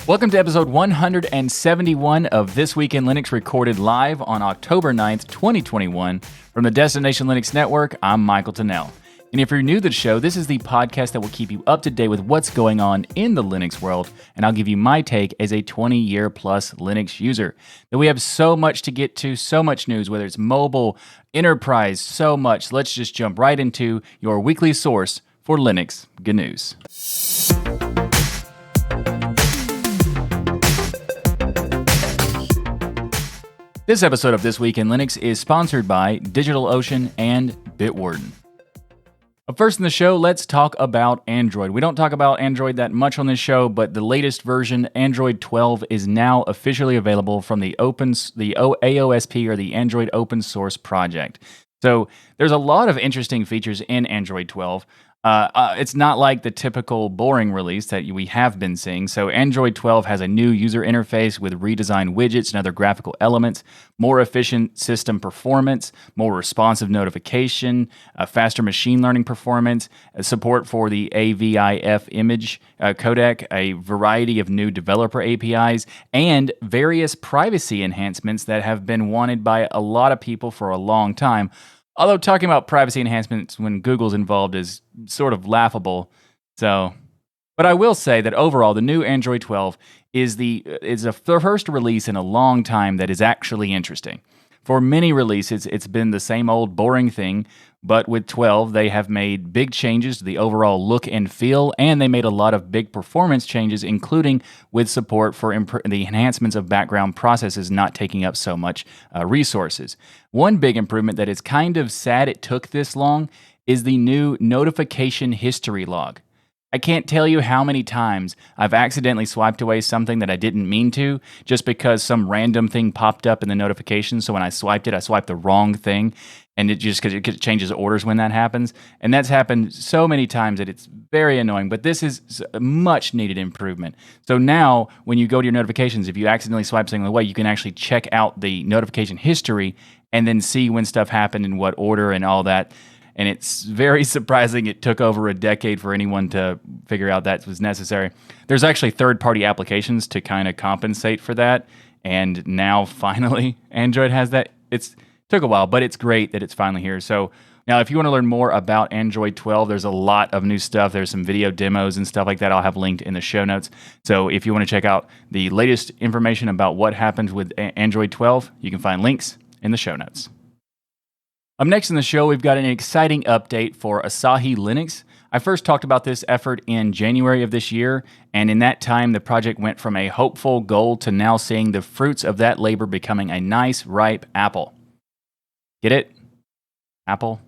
Welcome to episode 171 of This Week in Linux, recorded live on October 9th, 2021. From the Destination Linux Network, I'm Michael Tunnell. And if you're new to the show, this is the podcast that will keep you up to date with what's going on in the Linux world, and I'll give you my take as a 20-year plus Linux user. That we have so much to get to, so much news, whether it's mobile, enterprise, so much. Let's just jump right into your weekly source for Linux GNews. This episode of This Week in Linux is sponsored by DigitalOcean and Bitwarden. But first in the show, let's talk about Android. We don't talk about Android that much on this show, but the latest version, Android 12, is now officially available from the AOSP, or the Android Open Source Project. So there's a lot of interesting features in Android 12. It's not like the typical boring release that we have been seeing. So Android 12 has a new user interface with redesigned widgets and other graphical elements, more efficient system performance, more responsive notification, faster machine learning performance, support for the AVIF image codec, a variety of new developer APIs, and various privacy enhancements that have been wanted by a lot of people for a long time. Although talking about privacy enhancements when Google's involved is sort of laughable. But I will say that overall, the new Android 12 is the first release in a long time that is actually interesting. For many releases, it's been the same old boring thing, but with 12, they have made big changes to the overall look and feel, and they made a lot of big performance changes, including with support for the enhancements of background processes not taking up so much resources. One big improvement that is kind of sad it took this long is the new notification history log. I can't tell you how many times I've accidentally swiped away something that I didn't mean to, just because some random thing popped up in the notification. So when I swiped it, I swiped the wrong thing, and it changes orders when that happens. And that's happened so many times that it's very annoying. But this is a much needed improvement. So now when you go to your notifications, if you accidentally swipe something away, you can actually check out the notification history and then see when stuff happened in what order and all that. And it's very surprising it took over a decade for anyone to figure out that was necessary. There's actually third-party applications to kind of compensate for that, and now finally Android has that. It took a while, but it's great that it's finally here. So now if you want to learn more about Android 12, there's a lot of new stuff. There's some video demos and stuff like that I'll have linked in the show notes. So if you want to check out the latest information about what happened with Android 12, you can find links in the show notes. Up next in the show, we've got an exciting update for Asahi Linux. I first talked about this effort in January of this year, and in that time, the project went from a hopeful goal to now seeing the fruits of that labor becoming a nice, ripe apple. Get it? Apple?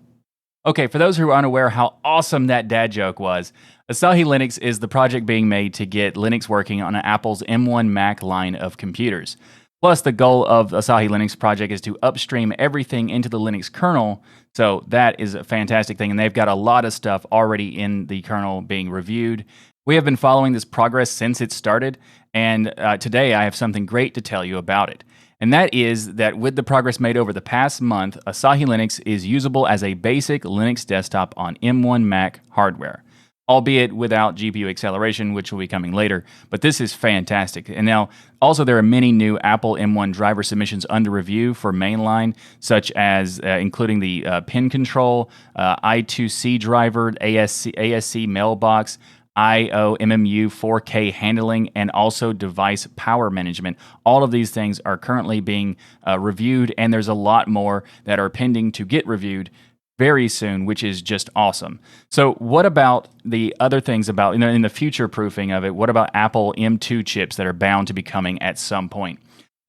Okay, for those who are unaware how awesome that dad joke was, Asahi Linux is the project being made to get Linux working on Apple's M1 Mac line of computers. Plus, the goal of Asahi Linux project is to upstream everything into the Linux kernel, so that is a fantastic thing, and they've got a lot of stuff already in the kernel being reviewed. We have been following this progress since it started, and today I have something great to tell you about it. And that is that with the progress made over the past month, Asahi Linux is usable as a basic Linux desktop on M1 Mac hardware, albeit without GPU acceleration, which will be coming later. But this is fantastic. And now, also there are many new Apple M1 driver submissions under review for mainline, such as including the pin control, I2C driver, ASC mailbox, I/O, MMU, 4K handling, and also device power management. All of these things are currently being reviewed, and there's a lot more that are pending to get reviewed very soon, which is just awesome. So what about the other things about, in the future proofing of it, what about Apple M2 chips that are bound to be coming at some point?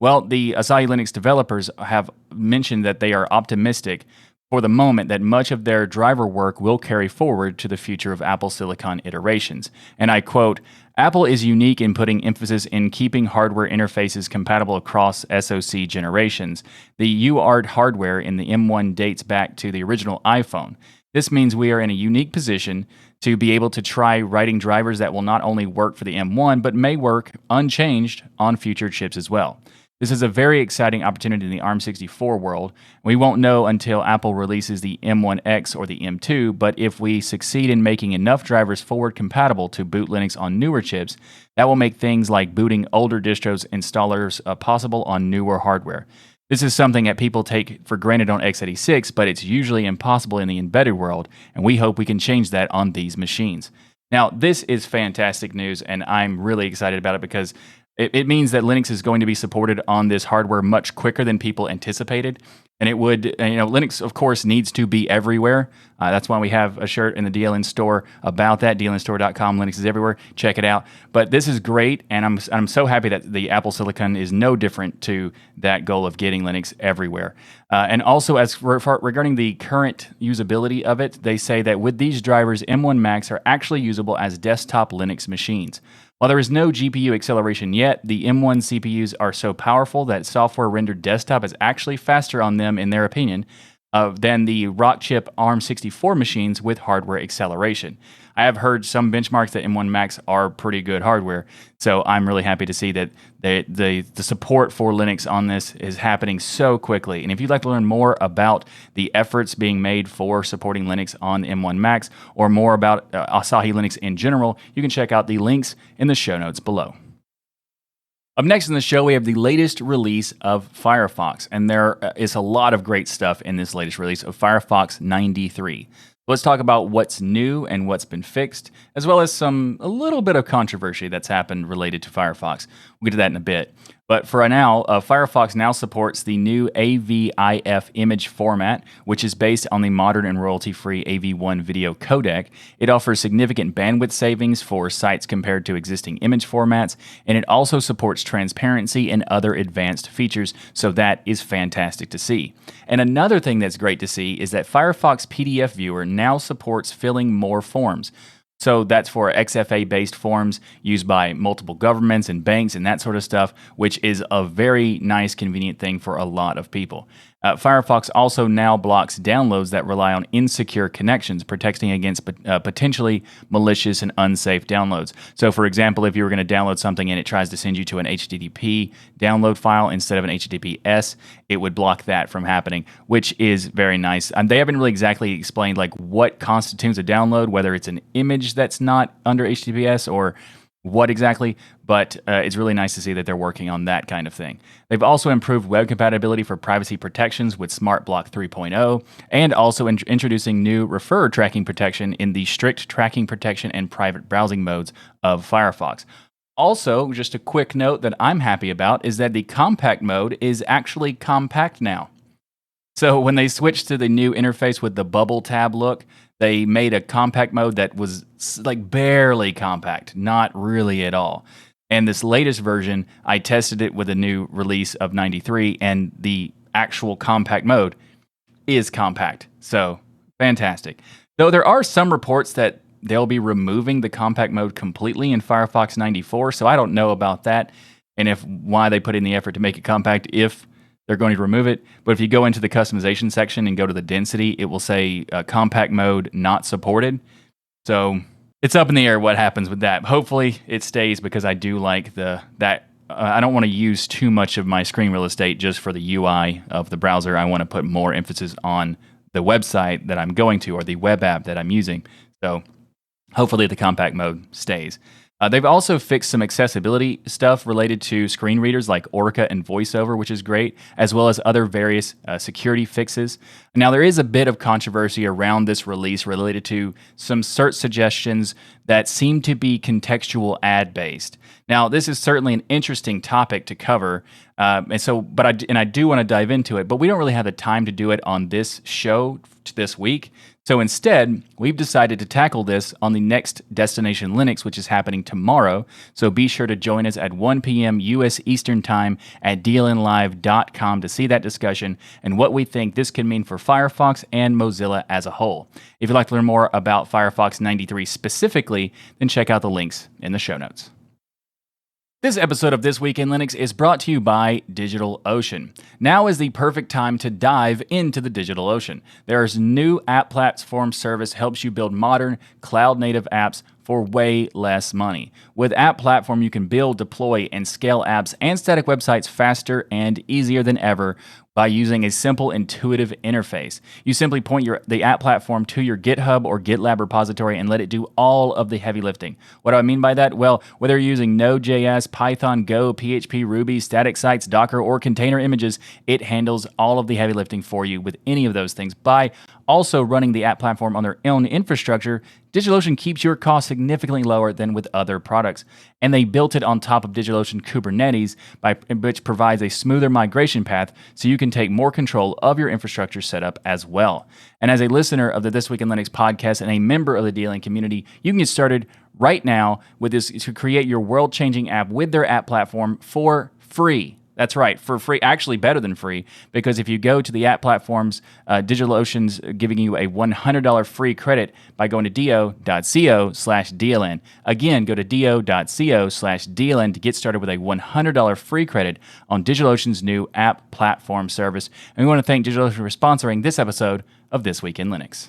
Well, the Asahi Linux developers have mentioned that they are optimistic for the moment that much of their driver work will carry forward to the future of Apple Silicon iterations. And I quote, "Apple is unique in putting emphasis in keeping hardware interfaces compatible across SoC generations. The UART hardware in the M1 dates back to the original iPhone. This means we are in a unique position to be able to try writing drivers that will not only work for the M1, but may work unchanged on future chips as well. This is a very exciting opportunity in the ARM64 world. We won't know until Apple releases the M1X or the M2, but if we succeed in making enough drivers forward compatible to boot Linux on newer chips, that will make things like booting older distros installers possible on newer hardware. This is something that people take for granted on x86, but it's usually impossible in the embedded world, and we hope we can change that on these machines. Now, this is fantastic news, and I'm really excited about it because it means that Linux is going to be supported on this hardware much quicker than people anticipated. And it would, Linux, of course, needs to be everywhere. That's why we have a shirt in the DLN store about that, dlnstore.com. Linux is everywhere. Check it out. But this is great, and I'm so happy that the Apple Silicon is no different to that goal of getting Linux everywhere. And also, regarding the current usability of it, they say that with these drivers, M1 Macs are actually usable as desktop Linux machines. While there is no GPU acceleration yet, the M1 CPUs are so powerful that software-rendered desktop is actually faster on them, in their opinion, than the Rockchip ARM64 machines with hardware acceleration. I have heard some benchmarks that M1 Macs are pretty good hardware, so I'm really happy to see that the support for Linux on this is happening so quickly. And if you'd like to learn more about the efforts being made for supporting Linux on M1 Macs, or more about Asahi Linux in general, you can check out the links in the show notes below. Up next in the show, we have the latest release of Firefox, and there is a lot of great stuff in this latest release of Firefox 93. Let's talk about what's new and what's been fixed, as well as a little bit of controversy that's happened related to Firefox. We'll get to that in a bit. But for now, Firefox now supports the new AVIF image format, which is based on the modern and royalty-free AV1 video codec. It offers significant bandwidth savings for sites compared to existing image formats, and it also supports transparency and other advanced features, so that is fantastic to see. And another thing that's great to see is that Firefox PDF Viewer now supports filling more forms. So that's for XFA-based forms used by multiple governments and banks and that sort of stuff, which is a very nice, convenient thing for a lot of people. Firefox also now blocks downloads that rely on insecure connections, protecting against potentially malicious and unsafe downloads. So, for example, if you were going to download something and it tries to send you to an HTTP download file instead of an HTTPS, it would block that from happening, which is very nice. They haven't really exactly explained like what constitutes a download, whether it's an image that's not under HTTPS or what exactly, but it's really nice to see that they're working on that kind of thing. They've also improved web compatibility for privacy protections with SmartBlock 3.0, and also introducing new referrer tracking protection in the strict tracking protection and private browsing modes of Firefox. Also, just a quick note that I'm happy about is that the compact mode is actually compact now. So when they switched to the new interface with the bubble tab look, they made a compact mode that was like barely compact, not really at all. And this latest version, I tested it with a new release of 93, and the actual compact mode is compact. So fantastic. Though there are some reports that they'll be removing the compact mode completely in Firefox 94, so I don't know about that and why they put in the effort to make it compact if they're going to remove it. But if you go into the customization section and go to the density, it will say compact mode not supported. So it's up in the air what happens with that. Hopefully it stays, because I do like I don't want to use too much of my screen real estate just for the UI of the browser. I want to put more emphasis on the website that I'm going to or the web app that I'm using. So hopefully the compact mode stays. They've also fixed some accessibility stuff related to screen readers like Orca and VoiceOver, which is great, as well as other various security fixes. Now, there is a bit of controversy around this release related to some search suggestions that seem to be contextual ad-based. Now, this is certainly an interesting topic to cover, I do want to dive into it, but we don't really have the time to do it on this show this week. So instead, we've decided to tackle this on the next Destination Linux, which is happening tomorrow. So be sure to join us at 1 p.m. U.S. Eastern Time at dlnlive.com to see that discussion and what we think this can mean for Firefox and Mozilla as a whole. If you'd like to learn more about Firefox 93 specifically, then check out the links in the show notes. This episode of This Week in Linux is brought to you by DigitalOcean. Now is the perfect time to dive into the DigitalOcean. There's new app platform service helps you build modern cloud-native apps for way less money. With App Platform, you can build, deploy, and scale apps and static websites faster and easier than ever by using a simple, intuitive interface. You simply point the app platform to your GitHub or GitLab repository and let it do all of the heavy lifting. What do I mean by that? Well, whether you're using Node.js, Python, Go, PHP, Ruby, static sites, Docker, or container images, it handles all of the heavy lifting for you with any of those things. By also running the app platform on their own infrastructure, DigitalOcean keeps your costs significantly lower than with other products. And they built it on top of DigitalOcean Kubernetes, which provides a smoother migration path so you can take more control of your infrastructure setup as well. And as a listener of the This Week in Linux podcast and a member of the DLN community, you can get started right now with this to create your world-changing app with their app platform for free. That's right, for free, actually better than free, because if you go to the app platforms, DigitalOcean's giving you a $100 free credit by going to do.co/DLN. Again, go to do.co/DLN to get started with a $100 free credit on DigitalOcean's new app platform service. And we want to thank DigitalOcean for sponsoring this episode of This Week in Linux.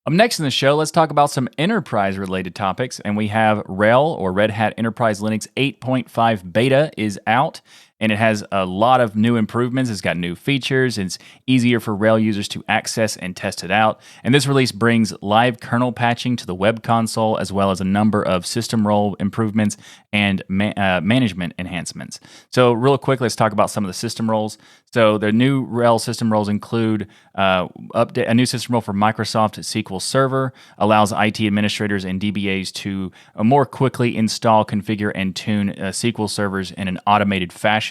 Up next in the show, let's talk about some enterprise-related topics, and we have RHEL, or Red Hat Enterprise Linux 8.5 Beta, is out, and it has a lot of new improvements. It's got new features. It's easier for RHEL users to access and test it out. And this release brings live kernel patching to the web console, as well as a number of system role improvements and management enhancements. So real quick, let's talk about some of the system roles. So the new RHEL system roles include a new system role for Microsoft SQL Server, allows IT administrators and DBAs to more quickly install, configure, and tune SQL servers in an automated fashion.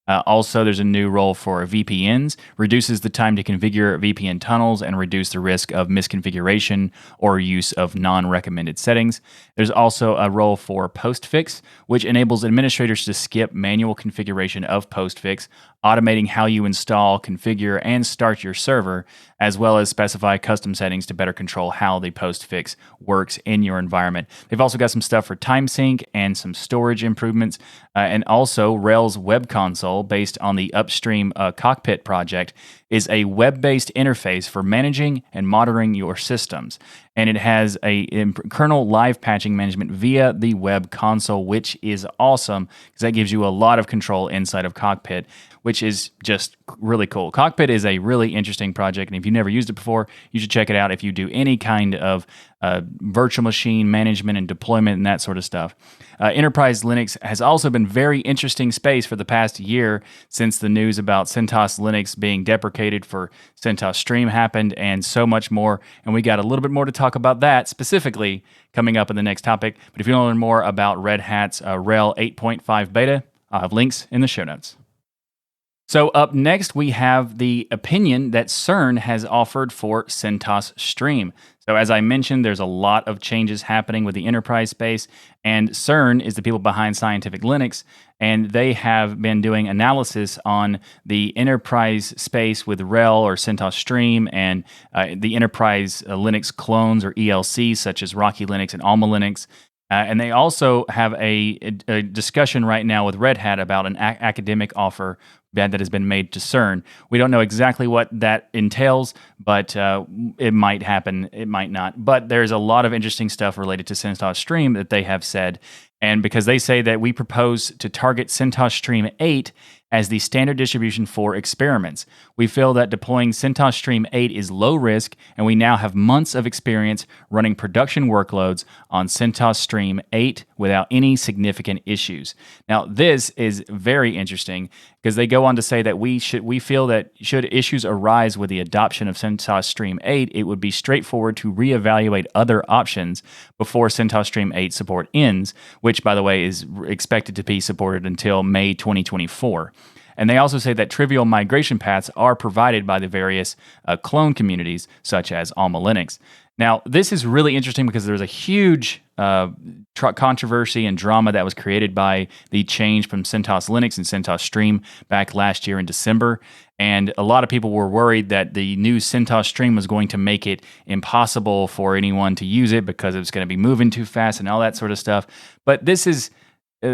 Also, there's a new role for VPNs, reduces the time to configure VPN tunnels and reduce the risk of misconfiguration or use of non-recommended settings. There's also a role for postfix, which enables administrators to skip manual configuration of postfix, automating how you install, configure, and start your server, as well as specify custom settings to better control how the postfix works in your environment. They've also got some stuff for time sync and some storage improvements, and also RHEL's web console, based on the Upstream Cockpit project, is a web-based interface for managing and monitoring your systems. And it has a kernel live patching management via the web console, which is awesome because that gives you a lot of control inside of Cockpit, which is just really cool. Cockpit is a really interesting project, and if you've never used it before, you should check it out if you do any kind of virtual machine management and deployment and that sort of stuff. Enterprise Linux has also been very interesting space for the past year since the news about CentOS Linux being deprecated for CentOS Stream happened, and so much more. And we got a little bit more to talk about that specifically coming up in the next topic. But if you want to learn more about Red Hat's RHEL 8.5 Beta, I'll have links in the show notes. So up next, we have the opinion that CERN has offered for CentOS Stream. So as I mentioned, there's a lot of changes happening with the enterprise space, and CERN is the people behind Scientific Linux, and they have been doing analysis on the enterprise space with RHEL or CentOS Stream and the enterprise Linux clones or ELCs such as Rocky Linux and AlmaLinux. And they also have a discussion right now with Red Hat about an academic offer that has been made to CERN. We don't know exactly what that entails, but it might happen, it might not. But there's a lot of interesting stuff related to CentOS Stream that they have said. And because they say that we propose to target CentOS Stream 8 as the standard distribution for experiments. We feel that deploying CentOS Stream 8 is low risk, and we now have months of experience running production workloads on CentOS Stream 8 without any significant issues. Now, this is very interesting because they go on to say that we feel that should issues arise with the adoption of CentOS Stream 8, it would be straightforward to reevaluate other options before CentOS Stream 8 support ends, which, by the way, is expected to be supported until May 2024. And they also say that trivial migration paths are provided by the various clone communities, such as AlmaLinux. Now, this is really interesting because there's a huge controversy and drama that was created by the change from CentOS Linux and CentOS Stream back last year in December. And a lot of people were worried that the new CentOS Stream was going to make it impossible for anyone to use it because it was going to be moving too fast and all that sort of stuff. But this is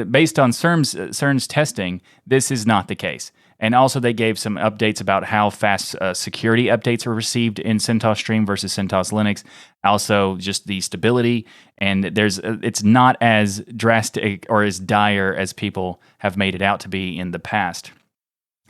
based on CERN's testing, this is not the case. And also, they gave some updates about how fast security updates are received in CentOS Stream versus CentOS Linux. Also, just the stability, and it's not as drastic or as dire as people have made it out to be in the past.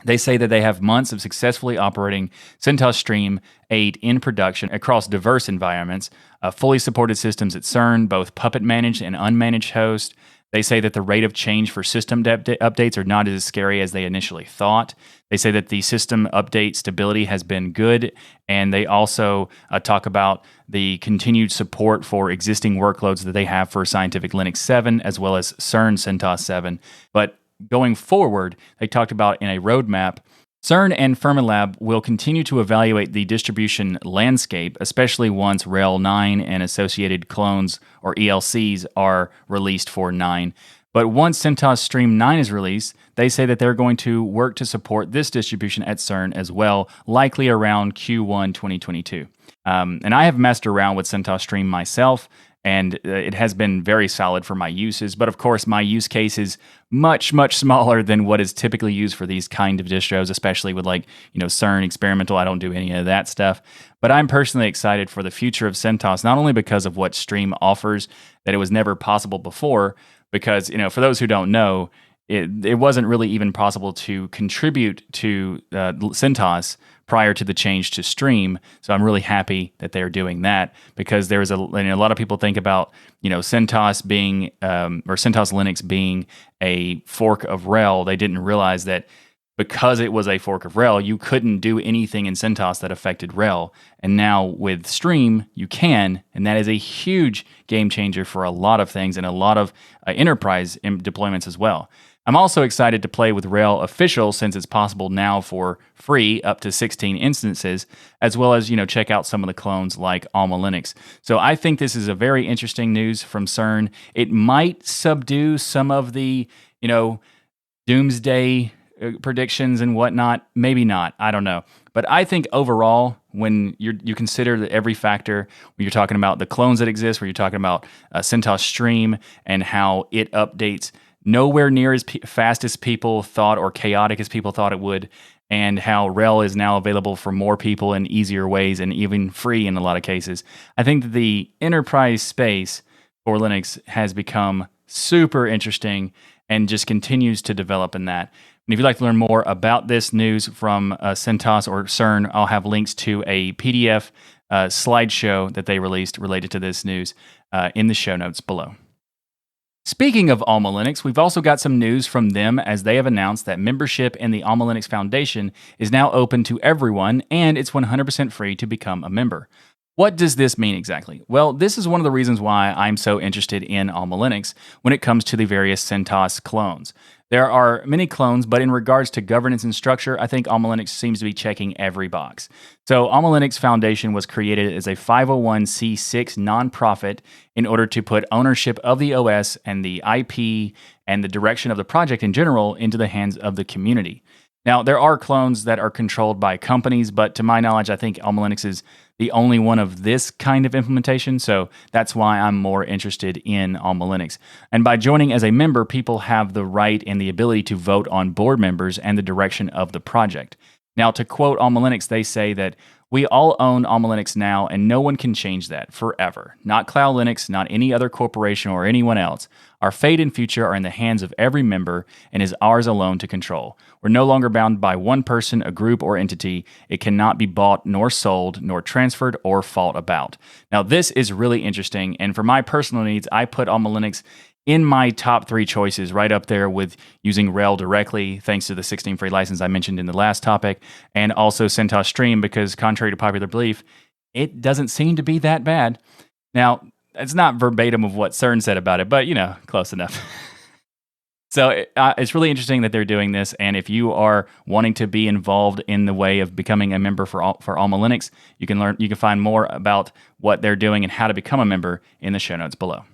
They say that they have months of successfully operating CentOS Stream 8 in production across diverse environments, fully supported systems at CERN, both Puppet managed and unmanaged hosts. They say that the rate of change for system updates are not as scary as they initially thought. They say that the system update stability has been good, and they also talk about the continued support for existing workloads that they have for Scientific Linux 7 as well as CERN CentOS 7. But going forward, they talked about in a roadmap, CERN and Fermilab will continue to evaluate the distribution landscape, especially once RHEL 9 and associated clones or ELCs are released for 9. But once CentOS Stream 9 is released, they say that they're going to work to support this distribution at CERN as well, likely around Q1 2022. And I have messed around with CentOS Stream myself, and it has been very solid for my uses. But of course, my use case is much, much smaller than what is typically used for these kind of distros, especially with CERN experimental. I don't do any of that stuff. But I'm personally excited for the future of CentOS, not only because of what Stream offers, that it was never possible before, because, for those who don't know, it wasn't really even possible to contribute to CentOS prior to the change to Stream. So I'm really happy that they're doing that, because there's a lot of people think about CentOS being or CentOS Linux being a fork of RHEL. They didn't realize that because it was a fork of RHEL, you couldn't do anything in CentOS that affected RHEL. And now with Stream, you can, and that is a huge game changer for a lot of things and a lot of enterprise deployments as well. I'm also excited to play with RHEL Official, since it's possible now for free up to 16 instances, as well as check out some of the clones like AlmaLinux. So I think this is a very interesting news from CERN. It might subdue some of the doomsday predictions and whatnot. Maybe not. I don't know. But I think overall, when you consider every factor, when you're talking about the clones that exist, when you're talking about CentOS Stream and how it updates nowhere near as fast as people thought or chaotic as people thought it would, and how RHEL is now available for more people in easier ways and even free in a lot of cases, I think that the enterprise space for Linux has become super interesting and just continues to develop in that. And if you'd like to learn more about this news from CentOS or CERN, I'll have links to a PDF slideshow that they released related to this news in the show notes below. Speaking of AlmaLinux, we've also got some news from them, as they have announced that membership in the AlmaLinux Foundation is now open to everyone, and it's 100% free to become a member. What does this mean exactly? Well, this is one of the reasons why I'm so interested in AlmaLinux when it comes to the various CentOS clones. There are many clones, but in regards to governance and structure, I think AlmaLinux seems to be checking every box. So AlmaLinux Foundation was created as a 501c6 nonprofit in order to put ownership of the OS and the IP and the direction of the project in general into the hands of the community. Now, there are clones that are controlled by companies, but to my knowledge, I think AlmaLinux is the only one of this kind of implementation, so that's why I'm more interested in AlmaLinux. And by joining as a member, people have the right and the ability to vote on board members and the direction of the project. Now, to quote AlmaLinux, they say that we all own AlmaLinux now, and no one can change that forever. Not Cloud Linux, not any other corporation or anyone else. Our fate and future are in the hands of every member and is ours alone to control. We're no longer bound by one person, a group, or entity. It cannot be bought, nor sold, nor transferred, or fought about. Now, this is really interesting, and for my personal needs, I put AlmaLinux in my top 3 choices, right up there with using RHEL directly, thanks to the 16 free license I mentioned in the last topic, and also CentOS Stream, because contrary to popular belief, it doesn't seem to be that bad. Now, it's not verbatim of what CERN said about it, but, close enough. So it's really interesting that they're doing this, and if you are wanting to be involved in the way of becoming a member for AlmaLinux, you can find more about what they're doing and how to become a member in the show notes below.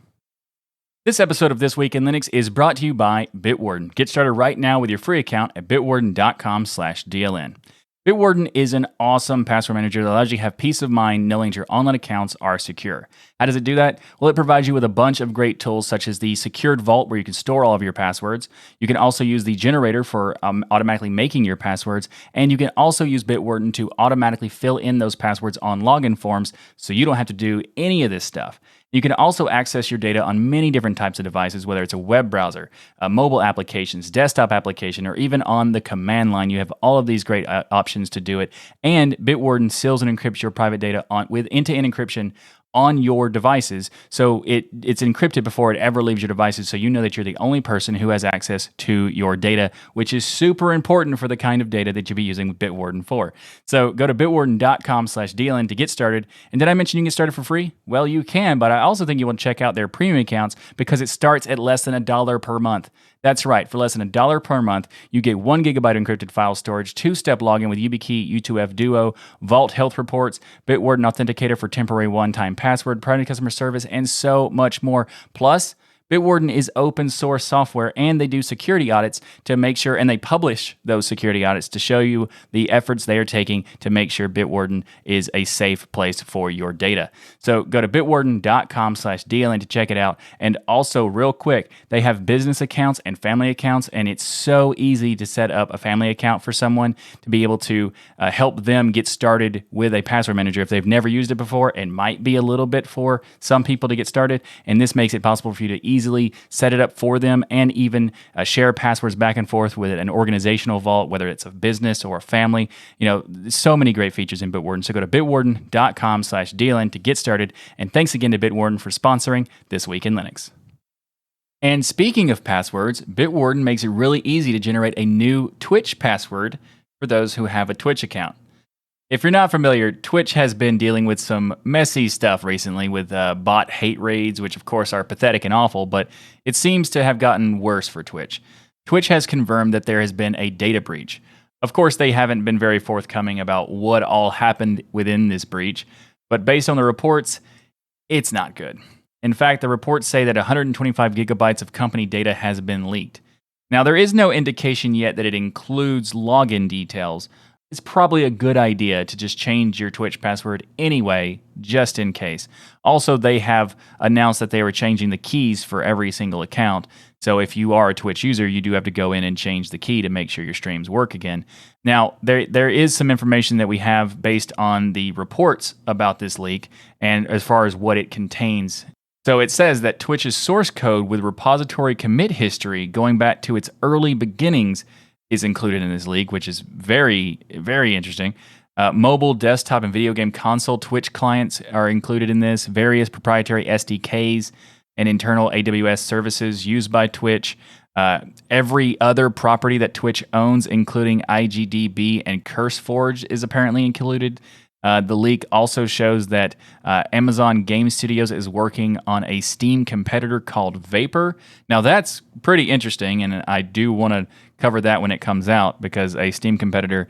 This episode of This Week in Linux is brought to you by Bitwarden. Get started right now with your free account at bitwarden.com/DLN. Bitwarden is an awesome password manager that allows you to have peace of mind knowing that your online accounts are secure. How does it do that? Well, it provides you with a bunch of great tools such as the secured vault where you can store all of your passwords. You can also use the generator for automatically making your passwords. And you can also use Bitwarden to automatically fill in those passwords on login forms so you don't have to do any of this stuff. You can also access your data on many different types of devices, whether it's a web browser, mobile applications, desktop application, or even on the command line. You have all of these great options to do it. And Bitwarden seals and encrypts your private data with end-to-end encryption on your devices, so it's encrypted before it ever leaves your devices, so you know that you're the only person who has access to your data, which is super important for the kind of data that you'll be using Bitwarden for. So go to bitwarden.com/dln to get started. And did I mention you can get started for free? Well, you can, but I also think you want to check out their premium accounts because it starts at less than $1 per month. That's right. For less than $1 per month, you get 1 gigabyte encrypted file storage, 2-step login with YubiKey, U2F Duo, Vault Health Reports, Bitwarden Authenticator for temporary one-time password, private customer service, and so much more. Plus, Bitwarden is open source software and they do security audits to make sure, and they publish those security audits to show you the efforts they are taking to make sure Bitwarden is a safe place for your data. So go to bitwarden.com/dln to check it out. And also, real quick, they have business accounts and family accounts, and it's so easy to set up a family account for someone to be able to help them get started with a password manager if they've never used it before. It might be a little bit for some people to get started, and this makes it possible for you to easily set it up for them and even share passwords back and forth with an organizational vault, whether it's a business or a family. You know, so many great features in Bitwarden. So go to bitwarden.com/dln to get started. And thanks again to Bitwarden for sponsoring This Week in Linux. And speaking of passwords, Bitwarden makes it really easy to generate a new Twitch password for those who have a Twitch account. If you're not familiar, Twitch has been dealing with some messy stuff recently with bot hate raids, which of course are pathetic and awful, but it seems to have gotten worse for Twitch. Twitch has confirmed that there has been a data breach. Of course, they haven't been very forthcoming about what all happened within this breach, but based on the reports, it's not good. In fact, the reports say that 125 gigabytes of company data has been leaked. Now, there is no indication yet that it includes login details. It's probably a good idea to just change your Twitch password anyway, just in case. Also, they have announced that they were changing the keys for every single account. So if you are a Twitch user, you do have to go in and change the key to make sure your streams work again. Now, there is some information that we have based on the reports about this leak and as far as what it contains. So it says that Twitch's source code with repository commit history going back to its early beginnings is included in this leak, which is very, very interesting. Mobile, desktop, and video game console Twitch clients are included in this. Various proprietary SDKs and internal AWS services used by Twitch. Every other property that Twitch owns, including IGDB and CurseForge, is apparently included. The leak also shows that Amazon Game Studios is working on a Steam competitor called Vapor. Now, that's pretty interesting, and I do want to cover that when it comes out because a Steam competitor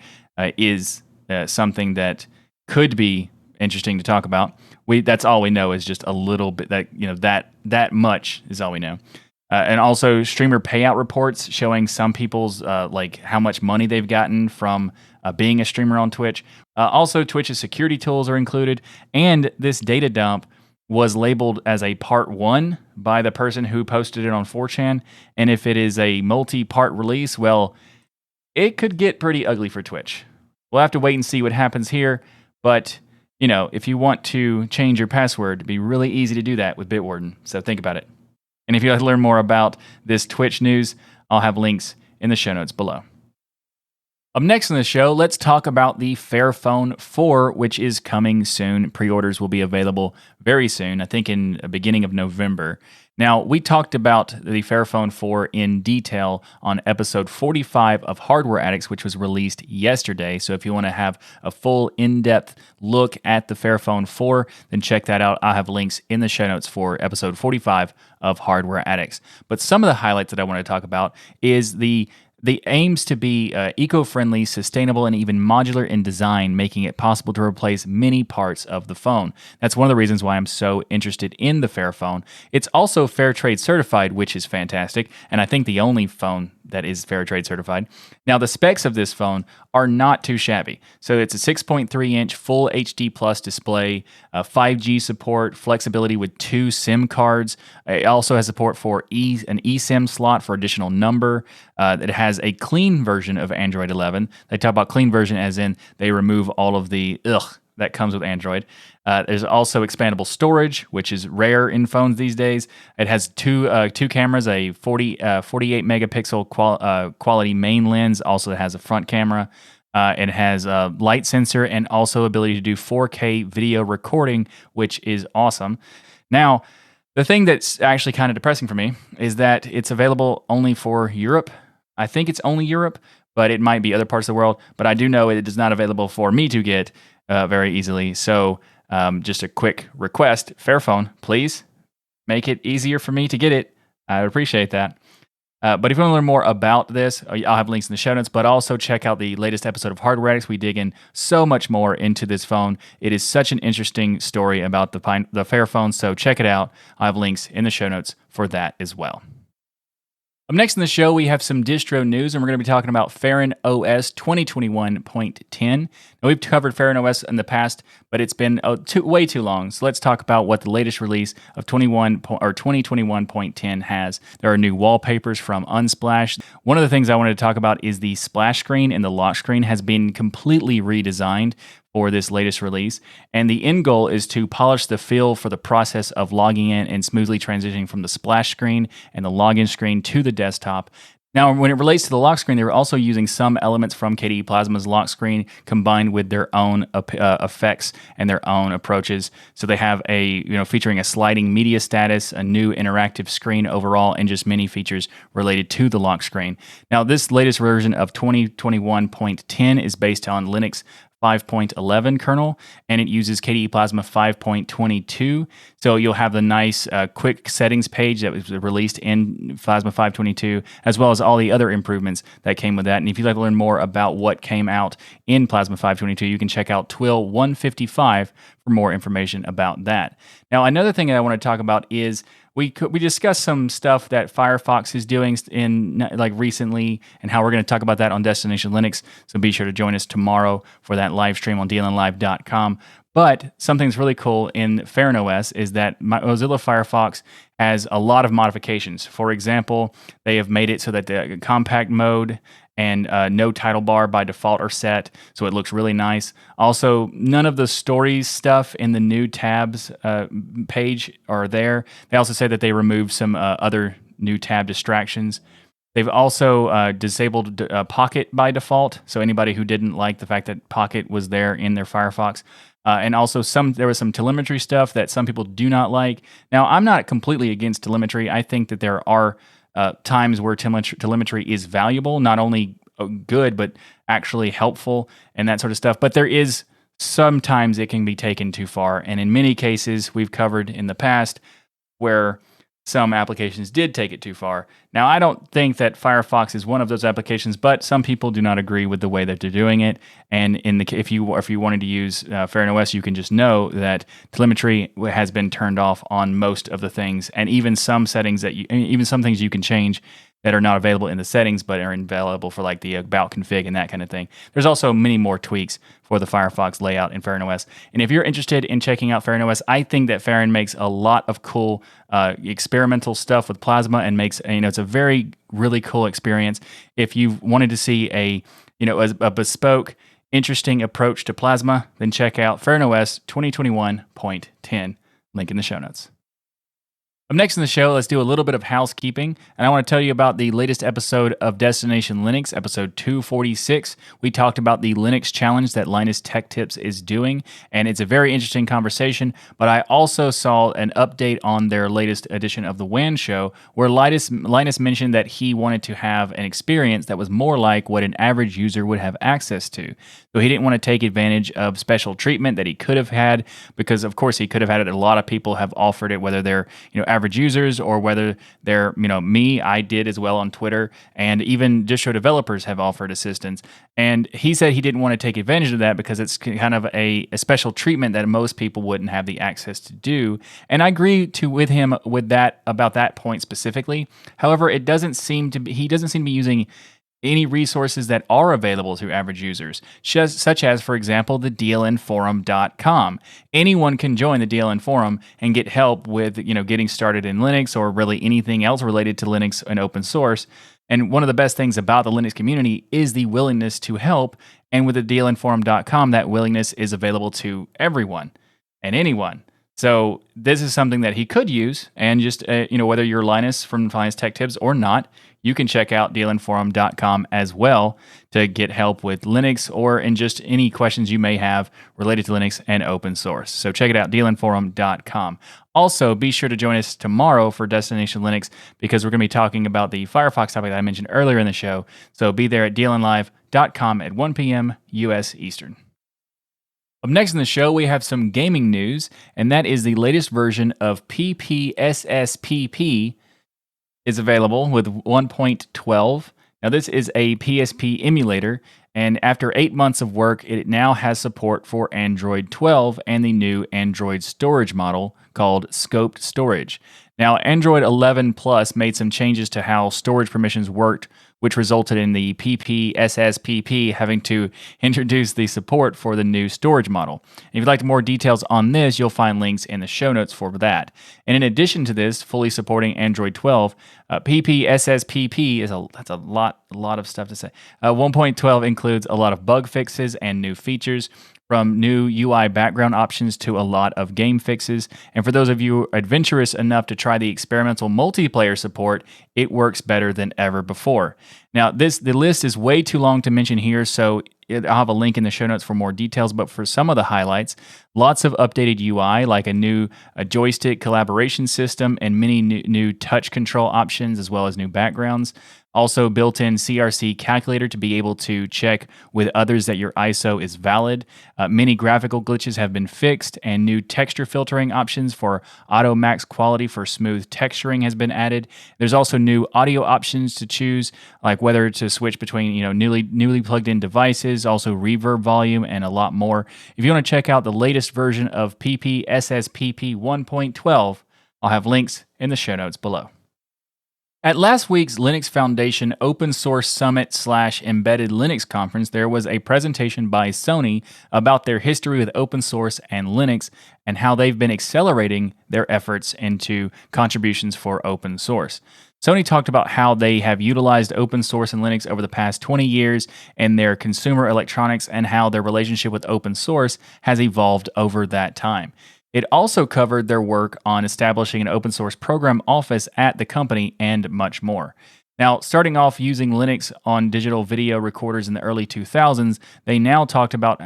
is something that could be interesting to talk about. That's all we know is just a little bit that much is all we know. And also streamer payout reports showing some people's like how much money they've gotten from being a streamer on Twitch. Also, Twitch's security tools are included, and this data dump was labeled as a part 1 by the person who posted it on 4chan. And if it is a multi-part release, well, it could get pretty ugly for Twitch. We'll have to wait and see what happens here. But, you know, if you want to change your password, it'd be really easy to do that with Bitwarden. So think about it. And if you'd like to learn more about this Twitch news, I'll have links in the show notes below. Up next in the show, let's talk about the Fairphone 4, which is coming soon. Pre-orders will be available very soon, I think in the beginning of November. Now, we talked about the Fairphone 4 in detail on episode 45 of Hardware Addicts, which was released yesterday. So if you want to have a full in-depth look at the Fairphone 4, then check that out. I'll have links in the show notes for episode 45 of Hardware Addicts. But some of the highlights that I want to talk about is the aims to be eco-friendly, sustainable, and even modular in design, making it possible to replace many parts of the phone. That's one of the reasons why I'm so interested in the Fairphone. It's also fair trade certified, which is fantastic, and I think the only phone that is fair trade certified. Now, the specs of this phone are not too shabby. So it's a 6.3-inch full HD plus display, 5G support, flexibility with 2 SIM cards. It also has support for an eSIM slot for additional number. It has a clean version of Android 11. They talk about clean version as in they remove all of the that comes with Android. There's also expandable storage, which is rare in phones these days. It has two cameras, a 48 megapixel quality main lens. Also, it has a front camera. It has a light sensor and also ability to do 4K video recording, which is awesome. Now, the thing that's actually kind of depressing for me is that it's available only for Europe. I think it's only Europe, but it might be other parts of the world. But I do know it is not available for me to get very easily. So just a quick request, Fairphone, please make it easier for me to get it. I would appreciate that. But if you want to learn more about this, I'll have links in the show notes, but also check out the latest episode of Hardware Addicts. We dig in so much more into this phone. It is such an interesting story about the Fairphone, so check it out. I'll have links in the show notes for that as well. Up next in the show, we have some distro news, and we're going to be talking about Feren OS 2021.10. Now, we've covered Feren OS in the past, but it's been way too long. So let's talk about what the latest release of 2021.10 has. There are new wallpapers from Unsplash. One of the things I wanted to talk about is the splash screen and the lock screen has been completely redesigned for this latest release. And the end goal is to polish the feel for the process of logging in and smoothly transitioning from the splash screen and the login screen to the desktop. Now, when it relates to the lock screen, they were also using some elements from KDE Plasma's lock screen combined with their own effects and their own approaches. So they have featuring a sliding media status, a new interactive screen overall, and just many features related to the lock screen. Now, this latest version of 2021.10 is based on Linux 5.11 kernel, and it uses KDE Plasma 5.22. So you'll have the nice quick settings page that was released in Plasma 5.22, as well as all the other improvements that came with that. And if you'd like to learn more about what came out in Plasma 5.22, you can check out TWIL 155 for more information about that. Now, another thing that I want to talk about is we discussed some stuff that Firefox is doing recently, and how we're going to talk about that on Destination Linux. So be sure to join us tomorrow for that live stream on dlnlive.com. But something that's really cool in Feren OS is that Mozilla Firefox has a lot of modifications. For example, they have made it so that the compact mode and no title bar by default are set, so it looks really nice. Also, none of the stories stuff in the new tabs page are there. They also say that they removed some other new tab distractions. They've also disabled Pocket by default, so anybody who didn't like the fact that Pocket was there in their Firefox. And also, there was some telemetry stuff that some people do not like. Now, I'm not completely against telemetry. I think that there are times where telemetry is valuable, not only good, but actually helpful and that sort of stuff. But there is sometimes it can be taken too far. And in many cases, we've covered in the past where some applications did take it too far. Now, I don't think that Firefox is one of those applications, but some people do not agree with the way that they're doing it. And if you wanted to use Feren OS, you can just know that telemetry has been turned off on most of the things, and even some settings even some things you can change that are not available in the settings, but are available for like the about config and that kind of thing. There's also many more tweaks for the Firefox layout in Feren OS. And if you're interested in checking out Feren OS, I think that Feren makes a lot of cool experimental stuff with Plasma, and makes it's a really cool experience. If you wanted to see a bespoke, interesting approach to Plasma, then check out Feren OS 2021.10. Link in the show notes. Up next in the show, let's do a little bit of housekeeping, and I want to tell you about the latest episode of Destination Linux, episode 246. We talked about the Linux challenge that Linus Tech Tips is doing, and it's a very interesting conversation, but I also saw an update on their latest edition of the WAN show, where Linus mentioned that he wanted to have an experience that was more like what an average user would have access to. So he didn't want to take advantage of special treatment that he could have had, because of course he could have had it. A lot of people have offered it, whether they're average users or whether they're, me, I did as well on Twitter, and even distro developers have offered assistance. And he said he didn't want to take advantage of that because it's kind of a special treatment that most people wouldn't have the access to do. And I agree with him with that about that point specifically. However, he doesn't seem to be using any resources that are available to average users, such as, for example, the dlnforum.com. Anyone can join the DLN forum and get help with, getting started in Linux or really anything else related to Linux and open source. And one of the best things about the Linux community is the willingness to help. And with the dlnforum.com, that willingness is available to everyone and anyone. So this is something that he could use, and just whether you're Linus from Linus Tech Tips or not, you can check out dlnforum.com as well to get help with Linux or in just any questions you may have related to Linux and open source. So check it out, dlnforum.com. Also, be sure to join us tomorrow for Destination Linux because we're going to be talking about the Firefox topic that I mentioned earlier in the show. So be there at dlnlive.com at 1 p.m. U.S. Eastern. Up next in the show, we have some gaming news, and that is the latest version of PPSSPP is available with 1.12. Now, this is a PSP emulator, and after 8 months of work, it now has support for Android 12 and the new Android storage model called Scoped Storage. Now, Android 11 Plus made some changes to how storage permissions worked, which resulted in the PPSSPP having to introduce the support for the new storage model. And if you'd like more details on this, you'll find links in the show notes for that. And in addition to this, fully supporting Android 12, PPSSPP that's a lot of stuff to say. 1.12 includes a lot of bug fixes and new features, from new UI background options to a lot of game fixes. And for those of you adventurous enough to try the experimental multiplayer support, it works better than ever before. Now, the list is way too long to mention here, so I'll have a link in the show notes for more details, but for some of the highlights, lots of updated UI, like a joystick collaboration system and many new touch control options, as well as new backgrounds. Also, built-in CRC calculator to be able to check with others that your ISO is valid. Many graphical glitches have been fixed, and new texture filtering options for auto max quality for smooth texturing has been added. There's also new audio options to choose, like whether to switch between newly plugged in devices, also reverb volume, and a lot more. If you want to check out the latest version of PPSSPP 1.12, I'll have links in the show notes below. At last week's Linux Foundation Open Source Summit / Embedded Linux Conference, there was a presentation by Sony about their history with open source and Linux and how they've been accelerating their efforts into contributions for open source. Sony talked about how they have utilized open source and Linux over the past 20 years in their consumer electronics and how their relationship with open source has evolved over that time. It also covered their work on establishing an open source program office at the company and much more. Now, starting off using Linux on digital video recorders in the early 2000s, they now talked about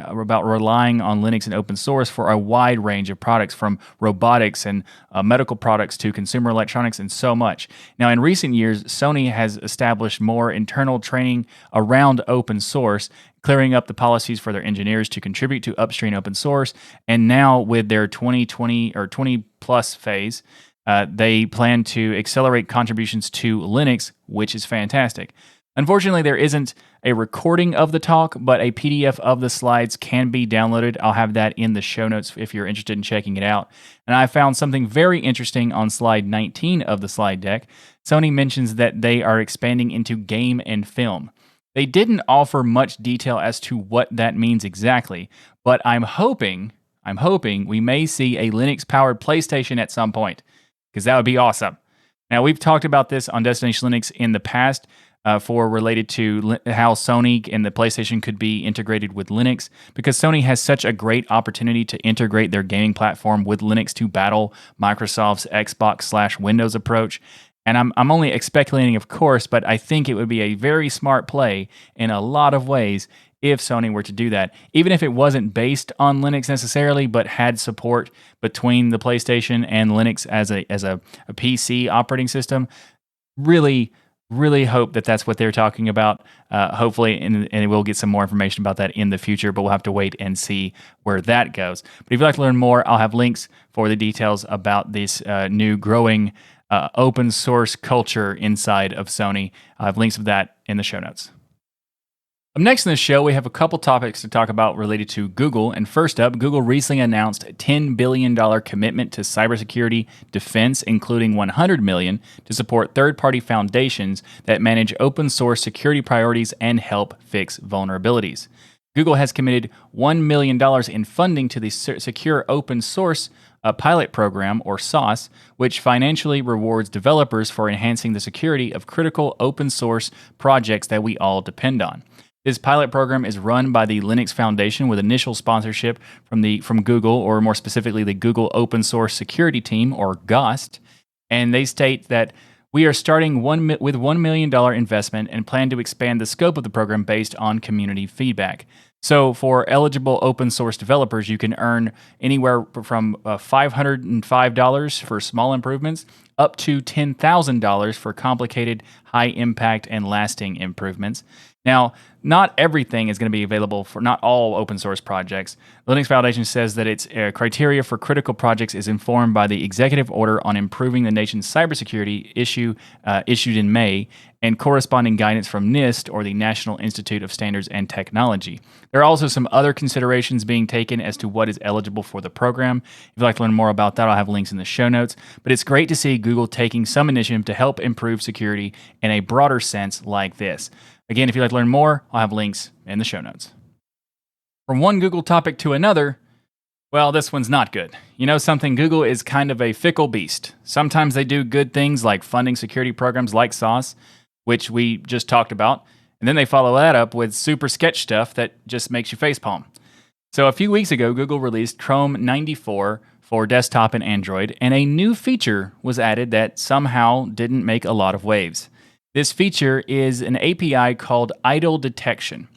relying on Linux and open source for a wide range of products, from robotics and medical products to consumer electronics and so much. Now, in recent years, Sony has established more internal training around open source, clearing up the policies for their engineers to contribute to upstream open source. And now with their 2020 or 20 plus phase, they plan to accelerate contributions to Linux, which is fantastic. Unfortunately, there isn't a recording of the talk, but a PDF of the slides can be downloaded. I'll have that in the show notes if you're interested in checking it out. And I found something very interesting on slide 19 of the slide deck. Sony mentions that they are expanding into game and film. They didn't offer much detail as to what that means exactly, but I'm hoping we may see a Linux-powered PlayStation at some point, because that would be awesome. Now, we've talked about this on Destination Linux in the past for related to how Sony and the PlayStation could be integrated with Linux, because Sony has such a great opportunity to integrate their gaming platform with Linux to battle Microsoft's Xbox/Windows approach. And I'm only speculating, of course, but I think it would be a very smart play in a lot of ways if Sony were to do that, even if it wasn't based on Linux necessarily, but had support between the PlayStation and Linux as a PC operating system. Really, Really hope that that's what they're talking about. Hopefully, and we'll get some more information about that in the future, but we'll have to wait and see where that goes. But if you'd like to learn more, I'll have links for the details about this new growing open source culture inside of Sony. I'll have links of that in the show notes. Up next in the show, we have a couple topics to talk about related to Google. And first up, Google recently announced a $10 billion commitment to cybersecurity defense, including $100 million to support third-party foundations that manage open source security priorities and help fix vulnerabilities. Google has committed $1 million in funding to the Secure Open Source Pilot Program, or SOS, which financially rewards developers for enhancing the security of critical open source projects that we all depend on. This pilot program is run by the Linux Foundation with initial sponsorship from Google, or more specifically the Google Open Source Security Team, or GOST. And they state that we are starting with $1 million investment and plan to expand the scope of the program based on community feedback. So for eligible open source developers, you can earn anywhere from $505 for small improvements up to $10,000 for complicated, high impact, and lasting improvements. Now, not everything is going to be available for not all open source projects. The Linux Foundation says that its criteria for critical projects is informed by the executive order on improving the nation's cybersecurity issued in May, and corresponding guidance from NIST, or the National Institute of Standards and Technology. There are also some other considerations being taken as to what is eligible for the program. If you'd like to learn more about that, I'll have links in the show notes. But it's great to see Google taking some initiative to help improve security in a broader sense like this. Again, if you'd like to learn more, I'll have links in the show notes. From one Google topic to another, well, this one's not good. You know something, Google is kind of a fickle beast. Sometimes they do good things like funding security programs like SOS, which we just talked about, and then they follow that up with super sketch stuff that just makes you facepalm. So a few weeks ago, Google released Chrome 94 for desktop and Android, and a new feature was added that somehow didn't make a lot of waves. This feature is an API called idle detection.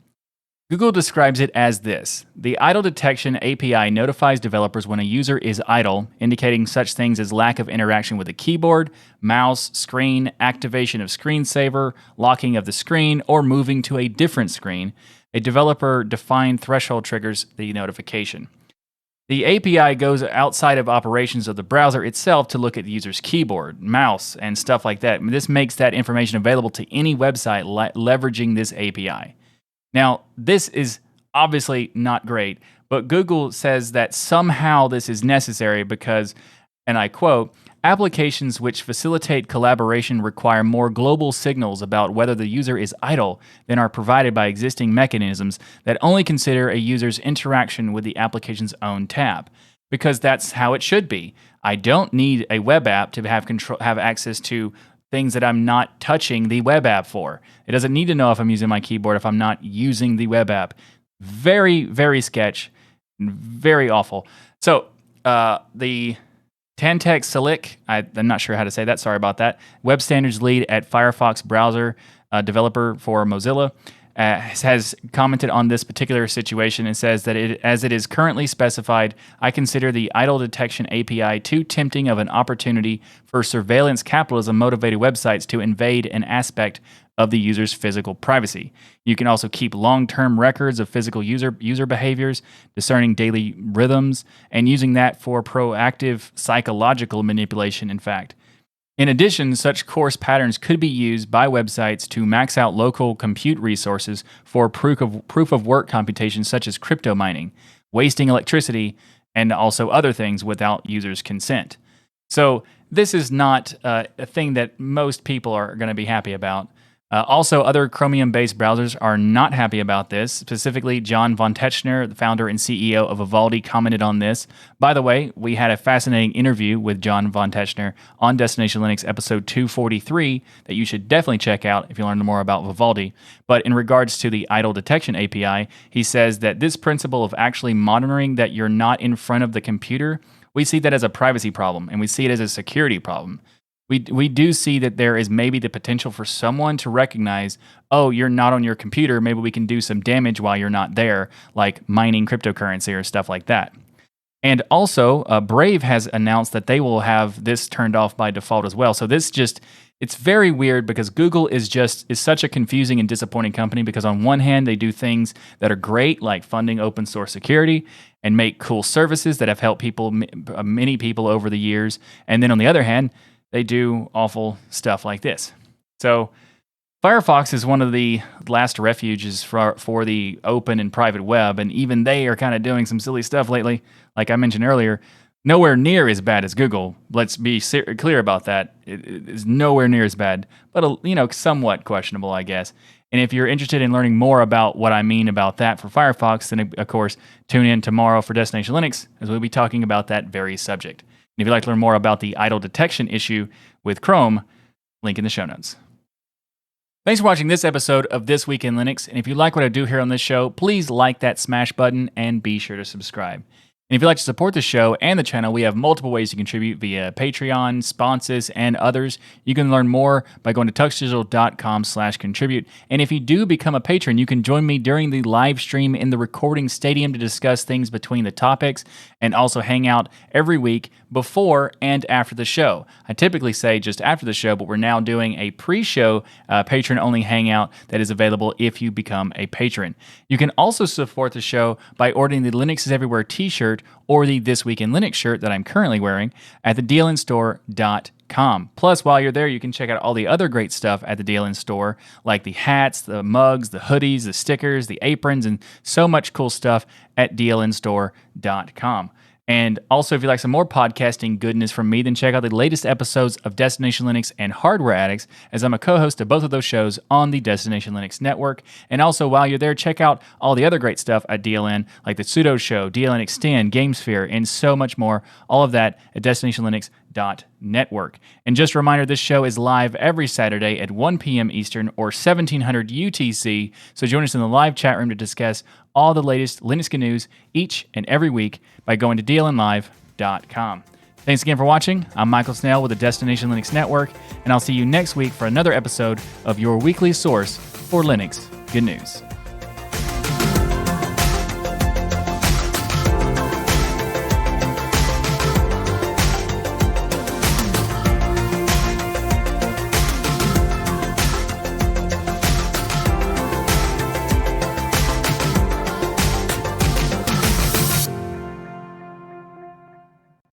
Google describes it as this. The idle detection API notifies developers when a user is idle, indicating such things as lack of interaction with the keyboard, mouse, screen, activation of screensaver, locking of the screen, or moving to a different screen. A developer-defined threshold triggers the notification. The API goes outside of operations of the browser itself to look at the user's keyboard, mouse, and stuff like that. This makes that information available to any website leveraging this API. Now, this is obviously not great, but Google says that somehow this is necessary because, and I quote, applications which facilitate collaboration require more global signals about whether the user is idle than are provided by existing mechanisms that only consider a user's interaction with the application's own tab. Because that's how it should be. I don't need a web app to have access to things that I'm not touching the web app for. It doesn't need to know if I'm using my keyboard if I'm not using the web app. Very, very sketch. Very awful. So the Tantek Salik, I'm not sure how to say that, sorry about that, web standards lead at Firefox browser developer for Mozilla, has commented on this particular situation and says that as it is currently specified, I consider the idle detection API too tempting of an opportunity for surveillance capitalism motivated websites to invade an aspect of the user's physical privacy. You can also keep long-term records of physical user behaviors, discerning daily rhythms, and using that for proactive psychological manipulation, in fact. In addition, such coarse patterns could be used by websites to max out local compute resources for proof of work computations such as crypto mining, wasting electricity, and also other things without users' consent. So this is not a thing that most people are going to be happy about. Also, other Chromium-based browsers are not happy about this. Specifically, John von Tetzchner, the founder and CEO of Vivaldi, commented on this. By the way, we had a fascinating interview with John von Tetzchner on Destination Linux episode 243 that you should definitely check out if you learn more about Vivaldi. But in regards to the idle detection API, he says that this principle of actually monitoring that you're not in front of the computer, we see that as a privacy problem, and we see it as a security problem. We do see that there is maybe the potential for someone to recognize, oh, you're not on your computer, maybe we can do some damage while you're not there, like mining cryptocurrency or stuff like that. And also, Brave has announced that they will have this turned off by default as well. So it's very weird because Google is such a confusing and disappointing company because on one hand, they do things that are great, like funding open source security and make cool services that have helped many people over the years. And then on the other hand, they do awful stuff like this. So Firefox is one of the last refuges for the open and private web, and even they are kind of doing some silly stuff lately. Like I mentioned earlier, nowhere near as bad as Google. Let's be clear about that. It is nowhere near as bad, but somewhat questionable, I guess. And if you're interested in learning more about what I mean about that for Firefox, then of course tune in tomorrow for Destination Linux, as we'll be talking about that very subject. And if you'd like to learn more about the idle detection issue with Chrome, link in the show notes. Thanks for watching this episode of This Week in Linux, and if you like what I do here on this show, please like that smash button and be sure to subscribe. And if you'd like to support the show and the channel, we have multiple ways to contribute via Patreon, sponsors, and others. You can learn more by going to tuxdigital.com/contribute. And if you do become a patron, you can join me during the live stream in the recording stadium to discuss things between the topics and also hang out every week before and after the show. I typically say just after the show, but we're now doing a pre-show patron-only hangout that is available if you become a patron. You can also support the show by ordering the Linux is Everywhere t-shirt or the This Week in Linux shirt that I'm currently wearing at the dlnstore.com. Plus, while you're there, you can check out all the other great stuff at the DLN store, like the hats, the mugs, the hoodies, the stickers, the aprons, and so much cool stuff at dlnstore.com. And also, if you like some more podcasting goodness from me, then check out the latest episodes of Destination Linux and Hardware Addicts, as I'm a co-host of both of those shows on the Destination Linux network. And also, while you're there, check out all the other great stuff at DLN, like the Pseudo Show, DLN Extend, GameSphere, and so much more. All of that at destinationlinux.network. And just a reminder, this show is live every Saturday at 1 p.m. Eastern or 1700 UTC. So join us in the live chat room to discuss all the latest Linux news each and every week by going to dlnlive.com. Thanks again for watching. I'm Michael Snell with the Destination Linux Network, and I'll see you next week for another episode of your weekly source for Linux good news.